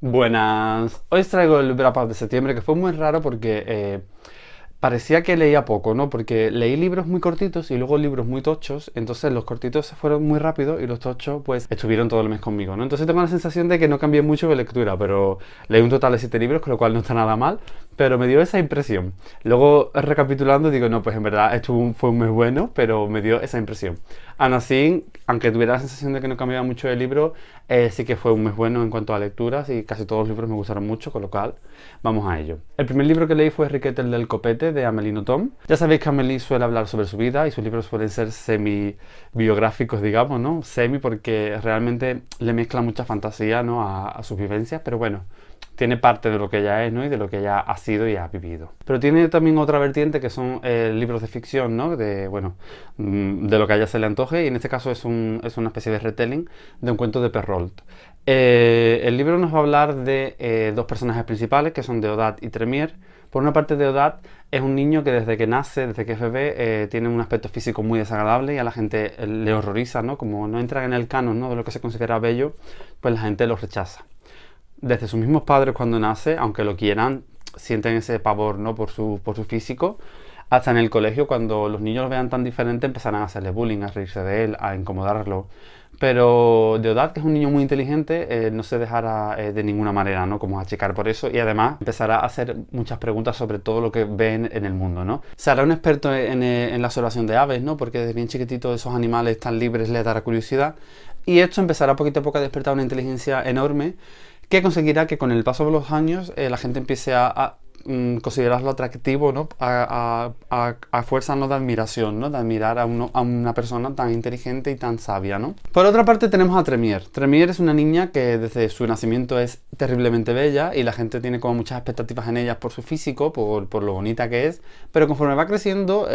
Buenas. Hoy os traigo el wrap up de septiembre, que fue muy raro porque parecía que leía poco, ¿no? Porque leí libros muy cortitos y luego libros muy tochos, entonces los cortitos se fueron muy rápido y los tochos pues estuvieron todo el mes conmigo, ¿no? Entonces tengo la sensación de que no cambié mucho de lectura, pero leí un total de 7 libros, con lo cual no está nada mal, pero me dio esa impresión. Luego recapitulando digo, no, pues en verdad fue un mes bueno, pero me dio esa impresión. Aún así, aunque tuviera la sensación de que no cambiaba mucho de libro, sí que fue un mes bueno en cuanto a lecturas y casi todos los libros me gustaron mucho, con lo cual vamos a ello. El primer libro que leí fue Riquet el del copete de Amélie Nothomb. Ya sabéis que Amélie suele hablar sobre su vida y sus libros suelen ser semi-biográficos, digamos, ¿no? Semi porque realmente le mezcla mucha fantasía, ¿no? a sus vivencias, pero bueno, tiene parte de lo que ella es, ¿no? Y de lo que ella ha sido y ha vivido. Pero tiene también otra vertiente que son libros de ficción, ¿no? De, bueno, de lo que a ella se le antoje, y en este caso es una especie de retelling de un cuento de Perrault. El libro nos va a hablar de dos personajes principales, que son Deodat y Tremier. Por una parte, Deodat es un niño que desde que nace, desde que es bebé, tiene un aspecto físico muy desagradable y a la gente le horroriza, ¿no? Como no entra en el canon, ¿no? De lo que se considera bello, pues la gente lo rechaza. Desde sus mismos padres cuando nace, aunque lo quieran, sienten ese pavor, ¿no? por su físico. Hasta en el colegio, cuando los niños lo vean tan diferente, empezarán a hacerle bullying, a reírse de él, a incomodarlo. Pero Deodat, que es un niño muy inteligente, no se dejará de ninguna manera, ¿no? Como achicar por eso, y además empezará a hacer muchas preguntas sobre todo lo que ve en el mundo, ¿no? Se hará un experto en la observación de aves, ¿no? Porque desde bien chiquitito esos animales tan libres le dará curiosidad, y esto empezará poquito a poco a despertar una inteligencia enorme que conseguirá que con el paso de los años la gente empiece a considerarlo atractivo, ¿no? A fuerza, ¿no? De admiración, ¿no? De admirar a una persona tan inteligente y tan sabia, ¿no? Por otra parte tenemos a Tremier. Tremier es una niña que desde su nacimiento es terriblemente bella y la gente tiene como muchas expectativas en ella por su físico, por lo bonita que es, pero conforme va creciendo,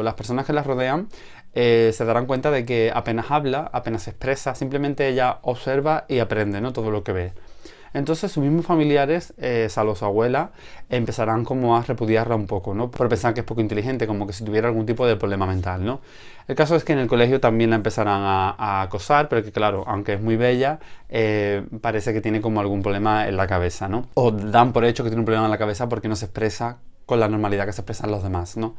las personas que la rodean se darán cuenta de que apenas habla, apenas se expresa, simplemente ella observa y aprende, ¿no? Todo lo que ve. Entonces sus mismos familiares, salvo su abuela, empezarán como a repudiarla un poco, ¿no? Por pensar que es poco inteligente, como que si tuviera algún tipo de problema mental, ¿no? El caso es que en el colegio también la empezarán a acosar, pero que claro, aunque es muy bella, parece que tiene como algún problema en la cabeza, ¿no? O dan por hecho que tiene un problema en la cabeza porque no se expresa con la normalidad que se expresan los demás, ¿no?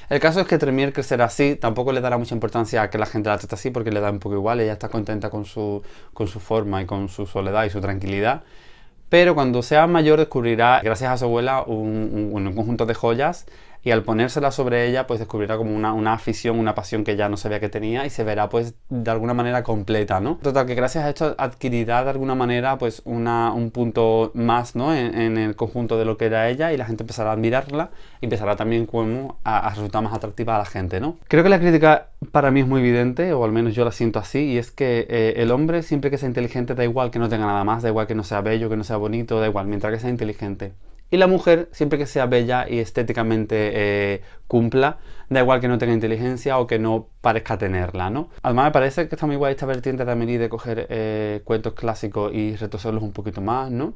El caso es que Tremier crecerá así, tampoco le dará mucha importancia a que la gente la trate así porque le da un poco igual, ella está contenta con su forma y con su soledad y su tranquilidad. Pero cuando sea mayor descubrirá, gracias a su abuela, un conjunto de joyas, y al ponérselas sobre ella pues descubrirá como una afición, una pasión que ya no sabía que tenía, y se verá pues de alguna manera completa, ¿no? Total, que gracias a esto adquirirá de alguna manera pues un punto más, ¿no? En el conjunto de lo que era ella, y la gente empezará a admirarla y empezará también como a resultar más atractiva a la gente, ¿no? Creo que la crítica para mí es muy evidente, o al menos yo la siento así, y es que el hombre, siempre que sea inteligente, da igual que no tenga nada más, da igual que no sea bello, que no sea bonito, da igual, mientras que sea inteligente. Y la mujer, siempre que sea bella y estéticamente cumpla, da igual que no tenga inteligencia o que no parezca tenerla, ¿no? Además me parece que está muy guay esta vertiente de Amélie de coger cuentos clásicos y retorcerlos un poquito más, ¿no?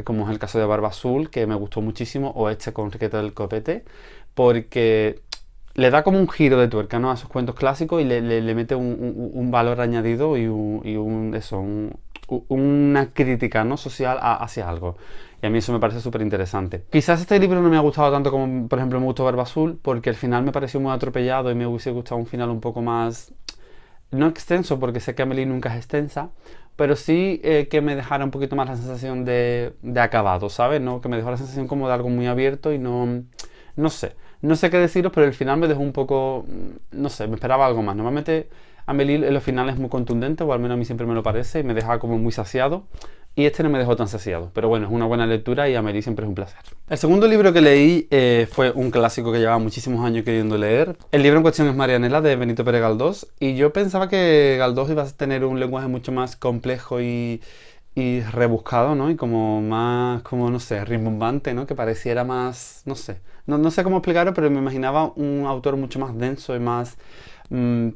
Como es el caso de Barba Azul, que me gustó muchísimo, o este con Riqueta del Copete, porque le da como un giro de tuerca, ¿no? A sus cuentos clásicos, y le mete un valor añadido una crítica, ¿no? Social hacia algo. Y a mí eso me parece súper interesante. Quizás este libro no me ha gustado tanto como, por ejemplo, me gustó Barba Azul, porque el final me pareció muy atropellado y me hubiese gustado un final un poco más, no extenso, porque sé que Amélie nunca es extensa, pero sí que me dejara un poquito más la sensación de acabado, ¿sabes? ¿No? Que me dejó la sensación como de algo muy abierto y no sé. No sé qué deciros, pero el final me dejó un poco, no sé, me esperaba algo más. Normalmente Amélie en los finales es muy contundente, o al menos a mí siempre me lo parece, y me deja como muy saciado. Y este no me dejó tan saciado, pero bueno, es una buena lectura y Amélie siempre es un placer. El segundo libro que leí fue un clásico que llevaba muchísimos años queriendo leer. El libro en cuestión es Marianela, de Benito Pérez Galdós, y yo pensaba que Galdós iba a tener un lenguaje mucho más complejo y rebuscado, ¿no? Y como más, como no sé, rimbombante, ¿no? Que pareciera más, no sé. No sé cómo explicarlo, pero me imaginaba un autor mucho más denso y más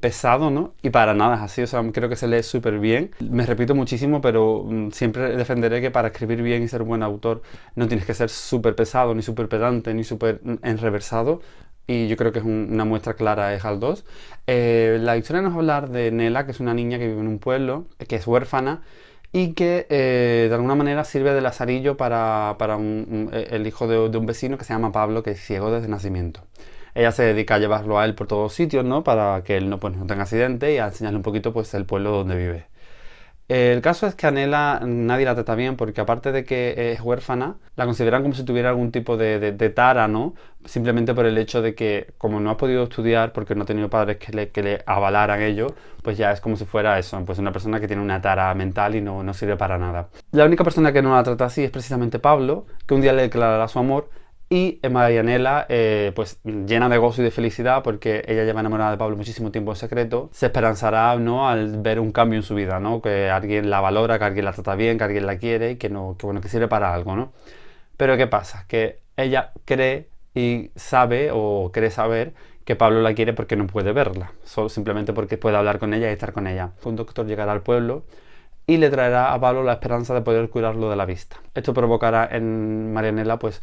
pesado, ¿no? Y para nada es así, o sea, creo que se lee súper bien. Me repito muchísimo, pero siempre defenderé que para escribir bien y ser un buen autor no tienes que ser súper pesado, ni súper pedante, ni súper enreversado. Y yo creo que es una muestra clara de Galdós. La historia nos va a hablar de Nela, que es una niña que vive en un pueblo, que es huérfana, y que de alguna manera sirve de lazarillo para el hijo de un vecino que se llama Pablo, que es ciego desde nacimiento. Ella se dedica a llevarlo a él por todos sitios, ¿no? Para que él no, pues, no tenga accidente y a enseñarle un poquito pues, el pueblo donde vive. El caso es que a Nela nadie la trata bien porque aparte de que es huérfana, la consideran como si tuviera algún tipo de tara, ¿no? Simplemente por el hecho de que como no ha podido estudiar porque no ha tenido padres que le avalaran ello, pues ya es como si fuera eso, pues una persona que tiene una tara mental y no sirve para nada. La única persona que no la trata así es precisamente Pablo, que un día le declarará su amor y Marianela, pues llena de gozo y de felicidad porque ella lleva enamorada de Pablo muchísimo tiempo en secreto, se esperanzará, ¿no? Al ver un cambio en su vida, ¿no? Que alguien la valora, que alguien la trata bien, que alguien la quiere y que, no, que, bueno, que sirve para algo, ¿no? Pero ¿qué pasa? Que ella cree y sabe o cree saber que Pablo la quiere porque no puede verla, solo simplemente porque puede hablar con ella y estar con ella. Un doctor llegará al pueblo y le traerá a Pablo la esperanza de poder curarlo de la vista. Esto provocará en Marianela pues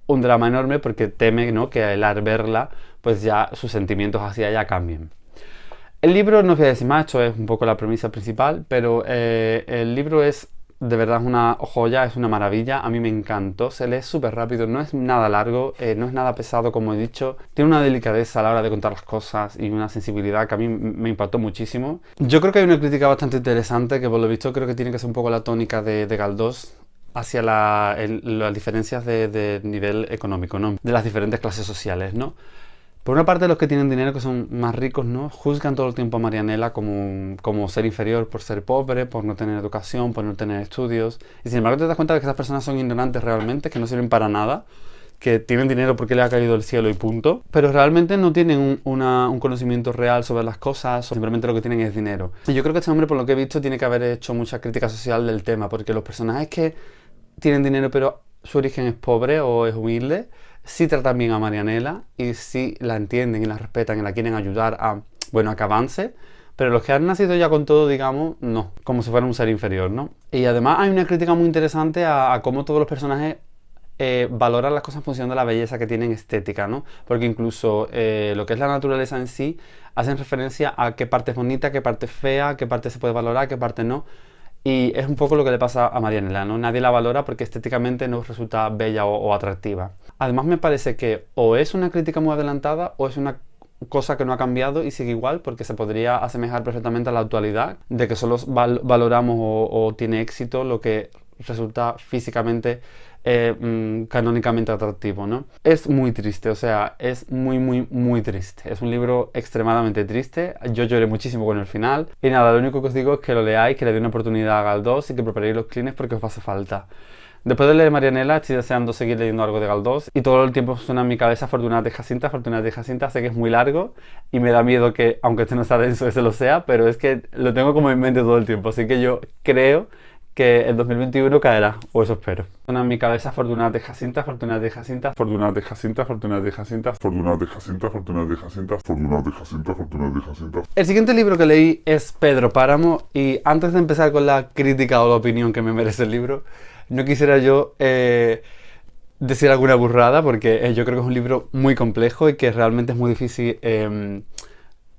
un drama enorme porque teme, ¿no? Que al verla pues ya sus sentimientos hacia ella cambien. El libro, no os voy a decir más, esto es un poco la premisa principal, pero el libro es de verdad una joya, es una maravilla, a mí me encantó, se lee súper rápido, no es nada largo, no es nada pesado como he dicho, tiene una delicadeza a la hora de contar las cosas y una sensibilidad que a mí me impactó muchísimo. Yo creo que hay una crítica bastante interesante que por lo visto creo que tiene que ser un poco la tónica de Galdós hacia las diferencias de nivel económico, ¿no? De las diferentes clases sociales, ¿no? Por una parte, los que tienen dinero, que son más ricos, ¿no? Juzgan todo el tiempo a Marianela como ser inferior por ser pobre, por no tener educación, por no tener estudios. Y sin embargo te das cuenta de que esas personas son ignorantes realmente, que no sirven para nada, que tienen dinero porque le ha caído el cielo y punto, pero realmente no tienen un conocimiento real sobre las cosas, o simplemente lo que tienen es dinero. Y yo creo que este hombre, por lo que he visto, tiene que haber hecho mucha crítica social del tema, porque los personajes que tienen dinero pero su origen es pobre o es humilde, sí tratan bien a Marianela y sí la entienden y la respetan y la quieren ayudar a, bueno, a que avance, pero los que han nacido ya con todo, digamos, no, como si fuera un ser inferior, ¿no? Y además hay una crítica muy interesante a cómo todos los personajes valoran las cosas en función de la belleza que tienen estética, ¿no? Porque incluso lo que es la naturaleza en sí hacen referencia a qué parte es bonita, qué parte es fea, qué parte se puede valorar, qué parte no. Y es un poco lo que le pasa a Marianela, ¿no? Nadie la valora porque estéticamente no resulta bella o atractiva. Además me parece que o es una crítica muy adelantada o es una cosa que no ha cambiado y sigue igual porque se podría asemejar perfectamente a la actualidad de que solo valoramos o tiene éxito lo que resulta físicamente canónicamente atractivo, ¿no? Es muy triste, o sea, es muy triste. Es un libro extremadamente triste. Yo lloré muchísimo con el final. Y nada, lo único que os digo es que lo leáis, que le dé una oportunidad a Galdós y que preparéis los clines porque os hace falta. Después de leer Marianela, estoy deseando seguir leyendo algo de Galdós y todo el tiempo suena en mi cabeza Fortunata de Jacinta, Fortunata de Jacinta. Sé que es muy largo y me da miedo que, aunque este no está denso, ese lo sea, pero es que lo tengo como en mente todo el tiempo. Así que yo creo que el 2021 caerá, o eso espero. Suena en mi cabeza Fortunata de Jacinta, Fortunata de Jacinta, Fortunata de Jacinta, Fortunata de Jacinta, Fortunata de Jacinta, Fortunata de Jacinta, Fortunata de Jacinta, Fortunata de Jacinta. El siguiente libro que leí es Pedro Páramo y antes de empezar con la crítica o la opinión que me merece el libro, no quisiera yo decir alguna burrada porque yo creo que es un libro muy complejo y que realmente es muy difícil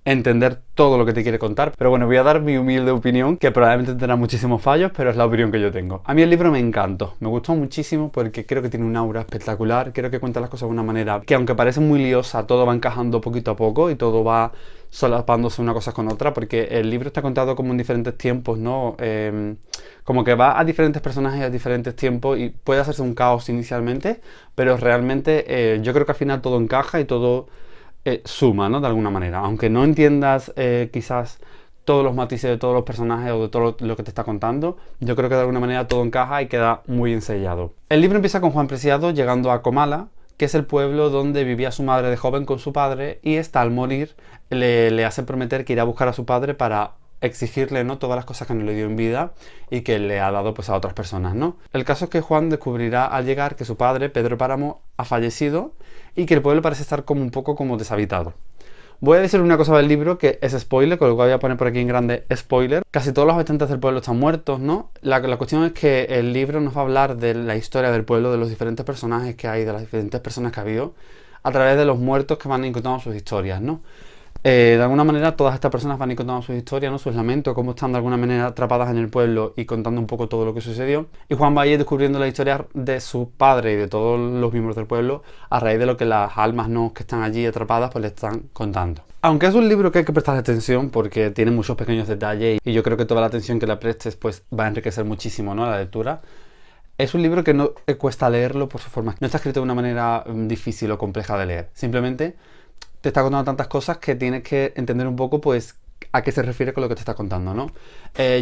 entender todo lo que te quiere contar. Pero bueno, voy a dar mi humilde opinión, que probablemente tendrá muchísimos fallos, pero es la opinión que yo tengo. A mí el libro me encantó, me gustó muchísimo porque creo que tiene un aura espectacular, creo que cuenta las cosas de una manera que aunque parece muy liosa, todo va encajando poquito a poco y todo va solapándose una cosa con otra, porque el libro está contado como en diferentes tiempos, ¿no? Como que va a diferentes personajes a diferentes tiempos y puede hacerse un caos inicialmente, pero realmente yo creo que al final todo encaja y todo suma, ¿no? De alguna manera. Aunque no entiendas quizás todos los matices de todos los personajes o de todo lo que te está contando, yo creo que de alguna manera todo encaja y queda muy ensayado. El libro empieza con Juan Preciado llegando a Comala, que es el pueblo donde vivía su madre de joven con su padre, y esta al morir le hace prometer que irá a buscar a su padre para exigirle, ¿no? Todas las cosas que no le dio en vida y que le ha dado pues a otras personas, ¿no? El caso es que Juan descubrirá al llegar que su padre, Pedro Páramo, ha fallecido y que el pueblo parece estar como un poco como deshabitado. Voy a decir una cosa del libro que es spoiler, con lo cual voy a poner por aquí en grande spoiler. Casi todos los habitantes del pueblo están muertos, ¿no? La cuestión es que el libro nos va a hablar de la historia del pueblo, de los diferentes personajes que hay, de las diferentes personas que ha habido, a través de los muertos que van encontrando sus historias, ¿no? De alguna manera todas estas personas van a ir contando sus historias, ¿no? Sus lamentos, cómo están de alguna manera atrapadas en el pueblo y contando un poco todo lo que sucedió. Y Juan va a ir descubriendo la historia de su padre y de todos los miembros del pueblo a raíz de lo que las almas, ¿no?, que están allí atrapadas pues le están contando. Aunque es un libro que hay que prestarle atención porque tiene muchos pequeños detalles y yo creo que toda la atención que le prestes pues va a enriquecer muchísimo, ¿no?, la lectura. Es un libro que no cuesta leerlo por su forma. No está escrito de una manera difícil o compleja de leer. Simplemente te está contando tantas cosas que tienes que entender un poco, pues, a qué se refiere con lo que te está contando, ¿no?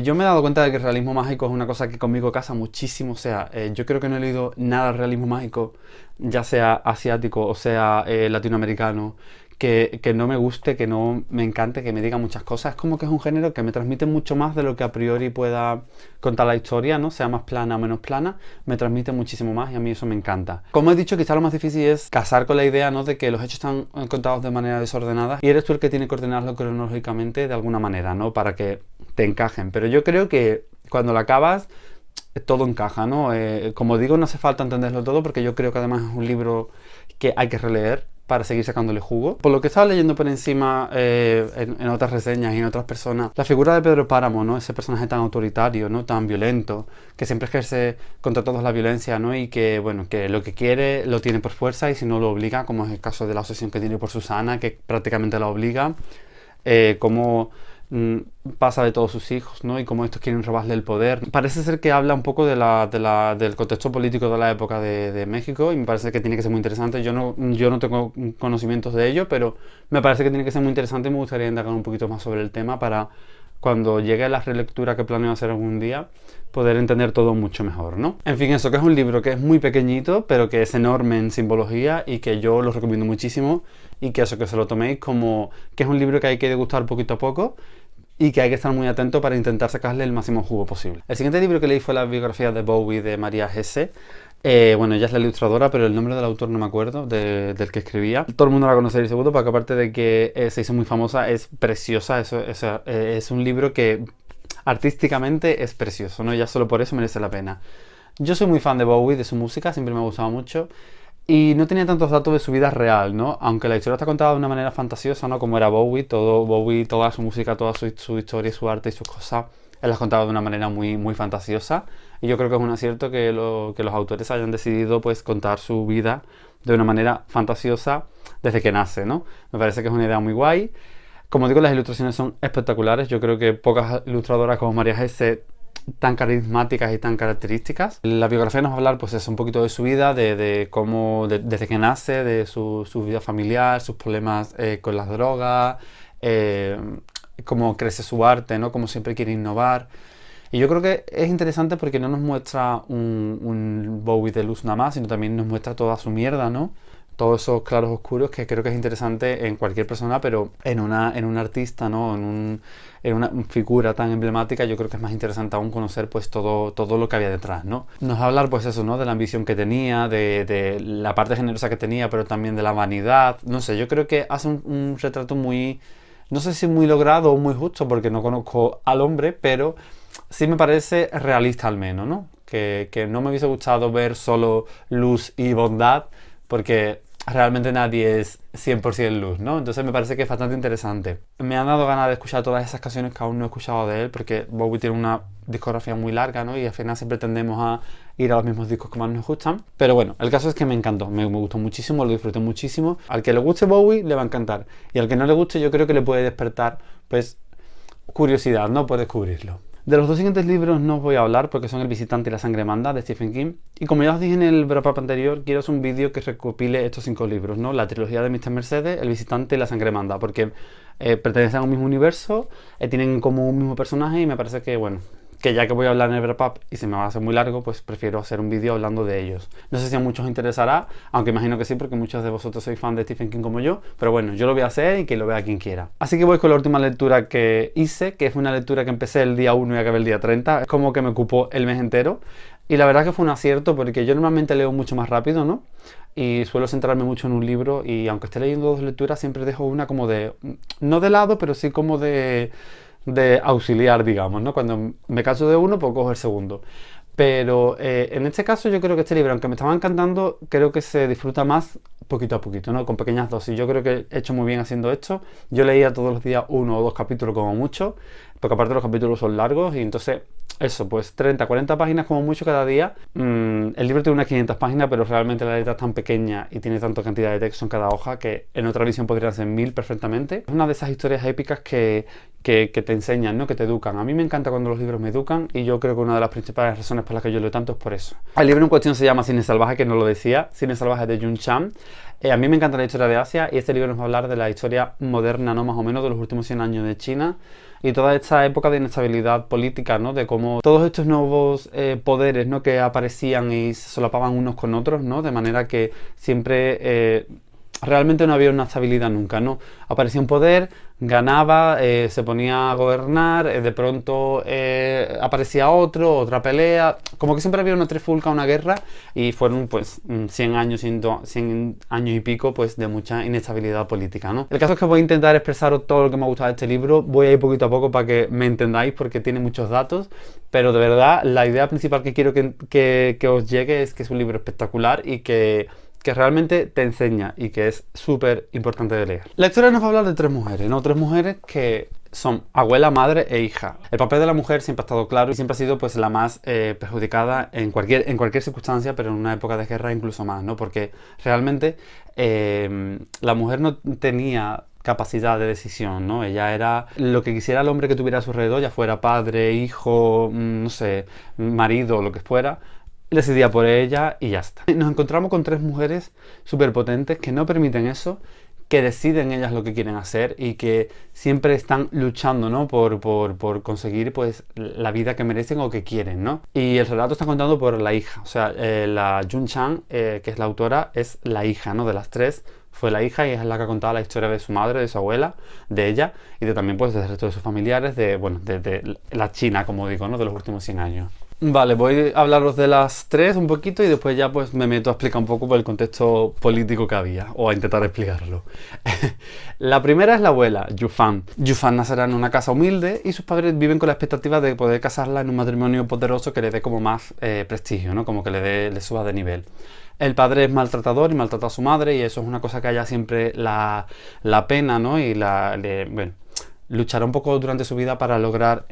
Yo me he dado cuenta de que el realismo mágico es una cosa que conmigo casa muchísimo. O sea, yo creo que no he leído nada de realismo mágico, ya sea asiático o sea latinoamericano, que no me guste, que no me encante, que me diga muchas cosas. Es como que es un género que me transmite mucho más de lo que a priori pueda contar la historia, ¿no? Sea más plana o menos plana, me transmite muchísimo más y a mí eso me encanta. Como he dicho, quizá lo más difícil es casar con la idea, ¿no?, de que los hechos están contados de manera desordenada y eres tú el que tiene que ordenarlo cronológicamente de alguna manera, ¿no?, para que te encajen. Pero yo creo que cuando lo acabas, todo encaja, ¿no? Como digo, no hace falta entenderlo todo porque yo creo que además es un libro que hay que releer para seguir sacándole jugo. Por lo que estaba leyendo por encima en otras reseñas y en otras personas, la figura de Pedro Páramo, ¿no?, ese personaje tan autoritario, ¿no?, tan violento, que siempre ejerce contra todos la violencia, ¿no?, y que, bueno, que lo que quiere lo tiene por fuerza y si no lo obliga, como es el caso de la obsesión que tiene por Susana, que prácticamente la obliga, como pasa de todos sus hijos, ¿no?, y cómo estos quieren robarle el poder. Parece ser que habla un poco del contexto político de la época de México y me parece que tiene que ser muy interesante. Yo no tengo conocimientos de ello, pero me parece que tiene que ser muy interesante y me gustaría indagar un poquito más sobre el tema para cuando llegue a la relectura que planeo hacer algún día, poder entender todo mucho mejor, ¿no? En fin, eso, que es un libro que es muy pequeñito, pero que es enorme en simbología y que yo lo recomiendo muchísimo y que eso, que se lo toméis como que es un libro que hay que degustar poquito a poco y que hay que estar muy atento para intentar sacarle el máximo jugo posible. El siguiente libro que leí fue la biografía de Bowie de María Hesse. Bueno, ella es la ilustradora, pero el nombre del autor no me acuerdo, del que escribía. Todo el mundo la conocería seguro, porque aparte de que se hizo muy famosa, es preciosa. Es un libro que artísticamente es precioso, ¿no? Ya solo por eso merece la pena. Yo soy muy fan de Bowie, de su música, siempre me ha gustado mucho. Y no tenía tantos datos de su vida real, ¿no? Aunque la historia está contada de una manera fantasiosa, ¿no? Como era Bowie, toda su música, toda su historia, su arte y sus cosas, él las contaba de una manera muy, muy fantasiosa. Y yo creo que es un acierto que los autores hayan decidido, pues, contar su vida de una manera fantasiosa desde que nace, ¿no? Me parece que es una idea muy guay. Como digo, las ilustraciones son espectaculares. Yo creo que pocas ilustradoras como María Hesse tan carismáticas y tan características. La biografía nos va a hablar, pues, un poquito de su vida, de cómo, desde que nace, de su vida familiar, sus problemas con las drogas, cómo crece su arte, ¿no?, cómo siempre quiere innovar. Y yo creo que es interesante porque no nos muestra un Bowie de luz nada más, sino también nos muestra toda su mierda, ¿no? Todos esos claros oscuros que creo que es interesante en cualquier persona, pero en un artista, ¿no?, en una figura tan emblemática, yo creo que es más interesante aún conocer, pues, todo lo que había detrás, ¿no? Nos va a hablar, pues, eso, ¿no?, de la ambición que tenía, de la parte generosa que tenía, pero también de la vanidad. No sé, yo creo que hace un retrato muy, no sé si muy logrado o muy justo, porque no conozco al hombre, pero sí me parece realista al menos, ¿no? Que no me hubiese gustado ver solo luz y bondad, porque realmente nadie es 100% luz, ¿no? Entonces me parece que es bastante interesante. Me han dado ganas de escuchar todas esas canciones que aún no he escuchado de él, porque Bowie tiene una discografía muy larga, ¿no? Y al final siempre tendemos a ir a los mismos discos que más nos gustan. Pero bueno, el caso es que me encantó, me gustó muchísimo, lo disfruté muchísimo. Al que le guste Bowie le va a encantar. Y al que no le guste yo creo que le puede despertar, pues, curiosidad, ¿no?, por descubrirlo. De los dos siguientes libros no os voy a hablar porque son El visitante y La sangre manda, de Stephen King. Y como ya os dije en el wrap-up anterior, quiero hacer un vídeo que recopile estos 5 libros, ¿no? La trilogía de Mr. Mercedes, El visitante y La sangre manda, porque pertenecen a un mismo universo, tienen como un mismo personaje y me parece que, bueno, que ya que voy a hablar en el wrap-up y se me va a hacer muy largo, pues prefiero hacer un vídeo hablando de ellos. No sé si a muchos os interesará, aunque imagino que sí, porque muchos de vosotros sois fan de Stephen King como yo, pero bueno, yo lo voy a hacer y que lo vea quien quiera. Así que voy con la última lectura que hice, que fue una lectura que empecé el día 1 y acabé el día 30, es como que me ocupó el mes entero, y la verdad que fue un acierto, porque yo normalmente leo mucho más rápido, ¿no? Y suelo centrarme mucho en un libro, y aunque esté leyendo 2 lecturas, siempre dejo una como de, no de lado, pero sí como de auxiliar, digamos, ¿no? Cuando me canso de uno, pues cojo el segundo. Pero en este caso yo creo que este libro, aunque me estaba encantando, creo que se disfruta más poquito a poquito, ¿no? Con pequeñas dosis. Yo creo que he hecho muy bien haciendo esto. Yo leía todos los días uno o dos capítulos como mucho, porque aparte los capítulos son largos y entonces eso, pues 30, 40 páginas como mucho cada día. El libro tiene unas 500 páginas, pero realmente la letra es tan pequeña y tiene tanta cantidad de texto en cada hoja que en otra edición podrían ser 1000 perfectamente. Es una de esas historias épicas que te enseñan, ¿no? Que te educan. A mí me encanta cuando los libros me educan y yo creo que una de las principales razones por las que yo leo tanto es por eso. El libro en cuestión se llama Cine Salvaje, que no lo decía, Cine Salvaje de Jun Chang. A mí me encanta la historia de Asia y este libro nos va a hablar de la historia moderna, ¿no? Más o menos de los últimos 100 años de China y toda esta época de inestabilidad política, ¿no? De cómo todos estos nuevos poderes, ¿no? Que aparecían y se solapaban unos con otros, ¿no? De manera que siempre realmente no había una estabilidad nunca, ¿no? Aparecía un poder, ganaba, se ponía a gobernar, de pronto aparecía otro, otra pelea, como que siempre había una trifulca, una guerra, y fueron pues 100 años, 100 años y pico pues de mucha inestabilidad política, ¿no? El caso es que voy a intentar expresaros todo lo que me ha gustado de este libro, voy a ir poquito a poco para que me entendáis porque tiene muchos datos, pero de verdad la idea principal que quiero que os llegue es que es un libro espectacular y que realmente te enseña y que es súper importante de leer. La historia nos va a hablar de tres mujeres, ¿no? Tres mujeres que son abuela, madre e hija. El papel de la mujer siempre ha estado claro y siempre ha sido pues la más perjudicada en cualquier circunstancia, pero en una época de guerra incluso más, ¿no? Porque realmente la mujer no tenía capacidad de decisión, ¿no? Ella era lo que quisiera el hombre que tuviera a su alrededor, ya fuera padre, hijo, no sé, marido, lo que fuera, decidía por ella y ya está. Nos encontramos con tres mujeres súper potentes que no permiten eso, que deciden ellas lo que quieren hacer y que siempre están luchando, ¿no? por conseguir pues la vida que merecen o que quieren, ¿no? Y el relato está contado por la hija, o sea, la Jun Chang, que es la autora, es la hija, ¿no? De las tres. Fue la hija y es la que ha contado la historia de su madre, de su abuela, de ella y de también pues del resto de sus familiares, de la China, como digo, ¿no? De los últimos 100 años. Vale, voy a hablaros de las tres un poquito y después ya pues me meto a explicar un poco por el contexto político que había, o a intentar explicarlo. La primera es la abuela, Yufan. Yufan nacerá en una casa humilde y sus padres viven con la expectativa de poder casarla en un matrimonio poderoso que le dé como más prestigio, ¿no? Como que le suba de nivel. El padre es maltratador y maltrata a su madre y eso es una cosa que a ella siempre la pena, ¿no? Y bueno, luchará un poco durante su vida para lograr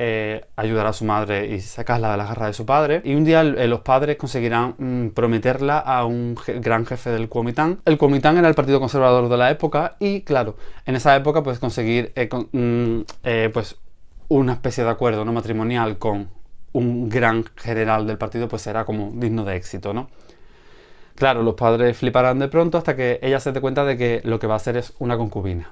ayudar a su madre y sacarla de las garras de su padre. Y un día los padres conseguirán prometerla a un gran jefe del Kuomintang. El Kuomintang era el partido conservador de la época y, claro, en esa época pues conseguir pues una especie de acuerdo no matrimonial con un gran general del partido pues era como digno de éxito, ¿no? Claro, los padres fliparán de pronto hasta que ella se dé cuenta de que lo que va a hacer es una concubina.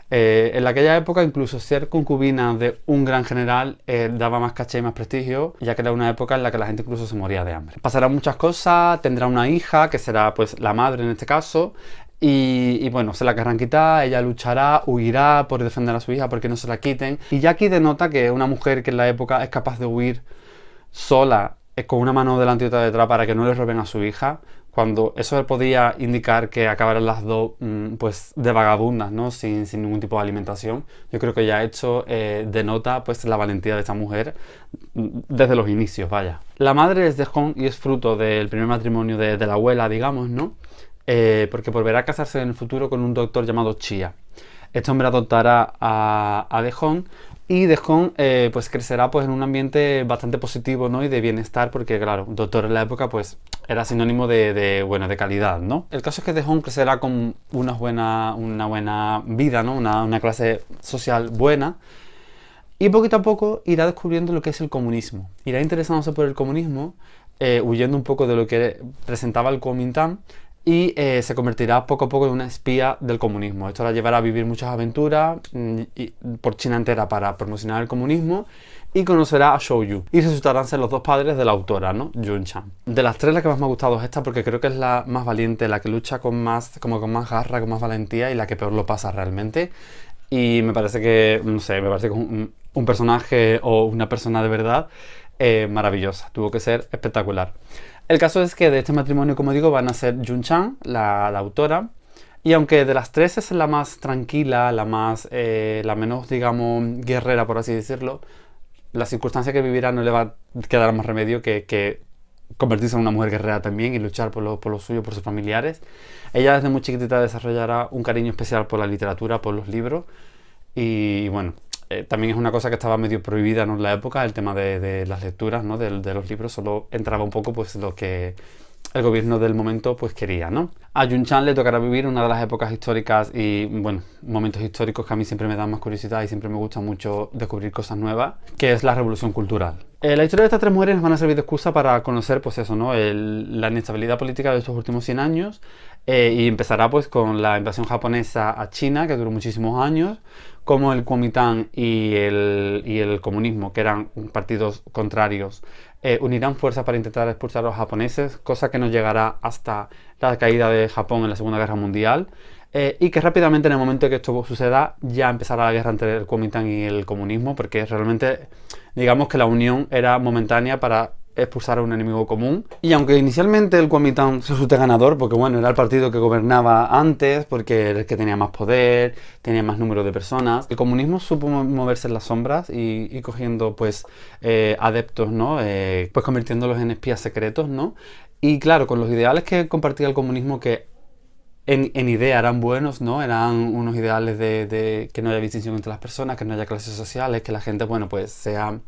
En aquella época incluso ser concubina de un gran general daba más caché y más prestigio, ya que era una época en la que la gente incluso se moría de hambre. Pasarán muchas cosas, tendrá una hija que será pues la madre en este caso y bueno, se la querrán quitar, ella luchará, huirá por defender a su hija porque no se la quiten y ya aquí denota que una mujer que en la época es capaz de huir sola, con una mano delante y otra detrás para que no le roben a su hija, cuando eso podía indicar que acabaran las dos pues de vagabundas, ¿no? Sin ningún tipo de alimentación. Yo creo que ya esto denota pues la valentía de esta mujer desde los inicios, vaya. La madre es de Hong y es fruto del primer matrimonio de la abuela, digamos, ¿no? Porque volverá a casarse en el futuro con un doctor llamado Chia. Este hombre adoptará a De Hong y De Hong pues crecerá pues en un ambiente bastante positivo, ¿no? Y de bienestar porque claro, un doctor en la época pues era sinónimo de calidad, ¿no? El caso es que De Hong crecerá con una buena vida, ¿no? Una clase social buena y poquito a poco irá descubriendo lo que es el comunismo. Irá interesándose por el comunismo, huyendo un poco de lo que presentaba el Kuomintang y se convertirá poco a poco en una espía del comunismo. Esto la llevará a vivir muchas aventuras por China entera para promocionar el comunismo y conocerá a Zhou Yu. Y resultarán ser los dos padres de la autora, ¿no? Jun Chang. De las tres la que más me ha gustado es esta porque creo que es la más valiente, la que lucha con más garra, con más valentía y la que peor lo pasa realmente. Y me parece que, no sé, me parece que un personaje o una persona de verdad maravillosa. Tuvo que ser espectacular. El caso es que de este matrimonio, como digo, van a ser Jun Chang, la autora, y aunque de las tres es la más tranquila, la menos, digamos, guerrera, por así decirlo, la circunstancia que vivirá no le va a quedar más remedio que convertirse en una mujer guerrera también y luchar por lo suyo, por sus familiares. Ella desde muy chiquitita desarrollará un cariño especial por la literatura, por los libros y bueno, también es una cosa que estaba medio prohibida, ¿no?, en la época, el tema de las lecturas, ¿no?, de los libros. Solo entraba un poco pues lo que el gobierno del momento pues quería, ¿no? A Yun Chan le tocará vivir una de las épocas históricas y, bueno, momentos históricos que a mí siempre me dan más curiosidad y siempre me gusta mucho descubrir cosas nuevas, que es la revolución cultural. La historia de estas tres mujeres nos van a servir de excusa para conocer, pues eso, ¿no?, la inestabilidad política de estos últimos 100 años y empezará pues con la invasión japonesa a China, que duró muchísimos años, como el Kuomintang y el comunismo, que eran partidos contrarios, unirán fuerzas para intentar expulsar a los japoneses, cosa que nos llegará hasta la caída de Japón en la Segunda Guerra Mundial, y que rápidamente, en el momento en que esto suceda, ya empezará la guerra entre el Kuomintang y el comunismo, porque realmente, digamos que la unión era momentánea para expulsar a un enemigo común. Y aunque inicialmente el Kuomintang resulte ganador, porque bueno, era el partido que gobernaba antes, porque era el que tenía más poder, tenía más número de personas, el comunismo supo moverse en las sombras y cogiendo pues adeptos, ¿no? Pues convirtiéndolos en espías secretos, ¿no? Y claro, con los ideales que compartía el comunismo, que en idea eran buenos, ¿no? Eran unos ideales de que no haya distinción entre las personas, que no haya clases sociales, que la gente, bueno, pues sea,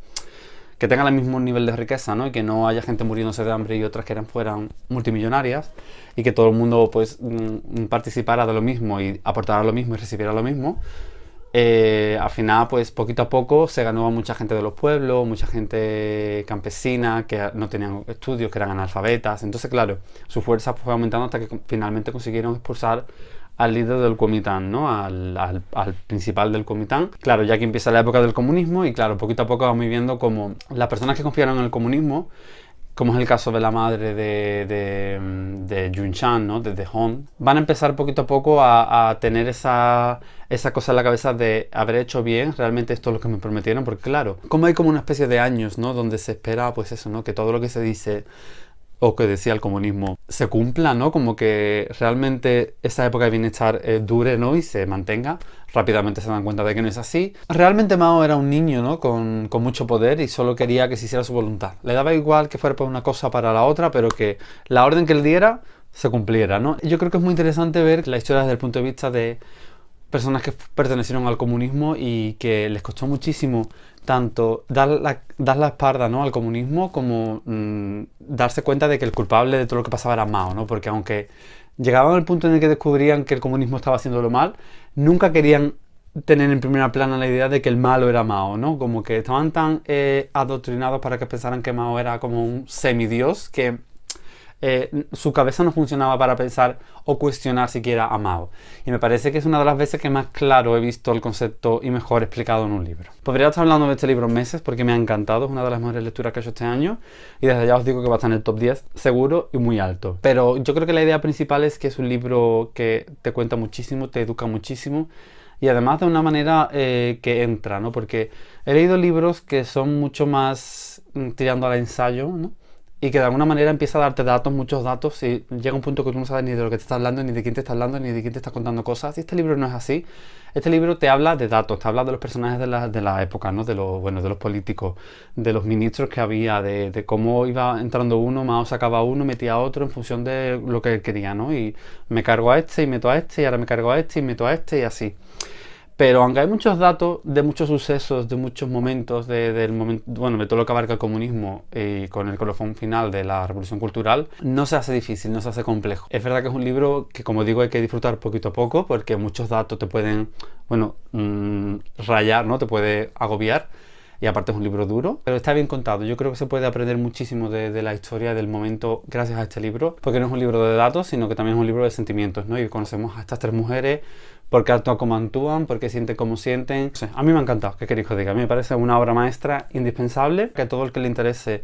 que tengan el mismo nivel de riqueza, ¿no? Y que no haya gente muriéndose de hambre y otras que fueran multimillonarias, y que todo el mundo pues participara de lo mismo y aportara lo mismo y recibiera lo mismo. Al final, pues poquito a poco se ganó a mucha gente de los pueblos, mucha gente campesina que no tenían estudios, que eran analfabetas. Entonces, claro, su fuerza fue aumentando hasta que finalmente consiguieron expulsar al líder del Kuomintang, ¿no? Al principal del Kuomintang. Claro, ya que empieza la época del comunismo y claro, poquito a poco vamos viendo como las personas que confiaron en el comunismo, como es el caso de la madre de Yun Chan, ¿no?, de Hong, van a empezar poquito a poco a tener esa cosa en la cabeza de haber hecho bien, realmente esto es lo que me prometieron, porque claro, como hay como una especie de años, ¿no?, donde se espera pues eso, ¿no?, que todo lo que se dice o que decía el comunismo se cumpla, ¿no?, como que realmente esa época de bienestar dure, ¿no?, y se mantenga. Rápidamente se dan cuenta de que no es así. Realmente Mao era un niño, ¿no?, con mucho poder y solo quería que se hiciera su voluntad. Le daba igual que fuera para una cosa o para la otra, pero que la orden que él diera se cumpliera, ¿no? Yo creo que es muy interesante ver la historia desde el punto de vista de personas que pertenecieron al comunismo y que les costó muchísimo tanto dar la espalda, ¿no?, al comunismo, como darse cuenta de que el culpable de todo lo que pasaba era Mao, ¿no? Porque aunque llegaban al punto en el que descubrían que el comunismo estaba haciéndolo mal, nunca querían tener en primera plana la idea de que el malo era Mao, ¿no? Como que estaban tan adoctrinados para que pensaran que Mao era como un semidios que su cabeza no funcionaba para pensar o cuestionar siquiera a Mao. Y me parece que es una de las veces que más claro he visto el concepto y mejor explicado en un libro. Podría estar hablando de este libro meses porque me ha encantado, es una de las mejores lecturas que he hecho este año y desde ya os digo que va a estar en el top 10 seguro y muy alto. Pero yo creo que la idea principal es que es un libro que te cuenta muchísimo, te educa muchísimo y además de una manera que entra, ¿no? Porque he leído libros que son mucho más tirando al ensayo, ¿no?, y que de alguna manera empieza a darte datos, muchos datos, y llega un punto que tú no sabes ni de lo que te está hablando, ni de quién te está hablando, ni de quién te está contando cosas. Y este libro no es así. Este libro te habla de datos, te habla de los personajes de la época, ¿no?, de los políticos, de los ministros que había, de cómo iba entrando uno, Mao sacaba uno, metía a otro en función de lo que él quería, ¿no? Y me cargo a este y meto a este, y ahora me cargo a este y meto a este, y así. Pero aunque hay muchos datos de muchos sucesos, de muchos momentos, del momento, bueno, de todo lo que abarca el comunismo y con el colofón final de la revolución cultural, no se hace difícil, no se hace complejo. Es verdad que es un libro que, como digo, hay que disfrutar poquito a poco porque muchos datos te pueden, bueno, rayar, ¿no? Te puede agobiar. Y aparte es un libro duro, pero está bien contado. Yo creo que se puede aprender muchísimo de la historia del momento gracias a este libro, porque no es un libro de datos, sino que también es un libro de sentimientos, ¿no? Y conocemos a estas tres mujeres, por qué actúan como actúan, por qué sienten como sienten. No sé, a mí me ha encantado, ¿qué queréis que os diga? A mí me parece una obra maestra indispensable, que a todo el que le interese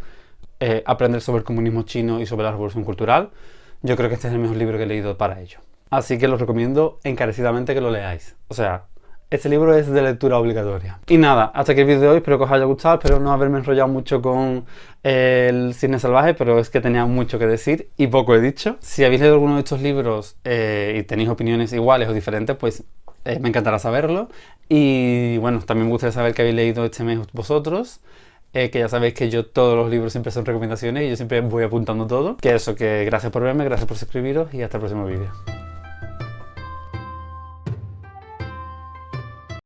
aprender sobre el comunismo chino y sobre la revolución cultural, yo creo que este es el mejor libro que he leído para ello. Así que los recomiendo encarecidamente que lo leáis. O sea, este libro es de lectura obligatoria. Y nada, hasta aquí el vídeo de hoy, espero que os haya gustado, espero no haberme enrollado mucho con el cine salvaje, pero es que tenía mucho que decir y poco he dicho. Si habéis leído alguno de estos libros y tenéis opiniones iguales o diferentes, pues me encantará saberlo. Y bueno, también me gustaría saber qué habéis leído este mes vosotros. Que ya sabéis que yo todos los libros siempre son recomendaciones y yo siempre voy apuntando todo. Que eso, que gracias por verme, gracias por suscribiros y hasta el próximo vídeo.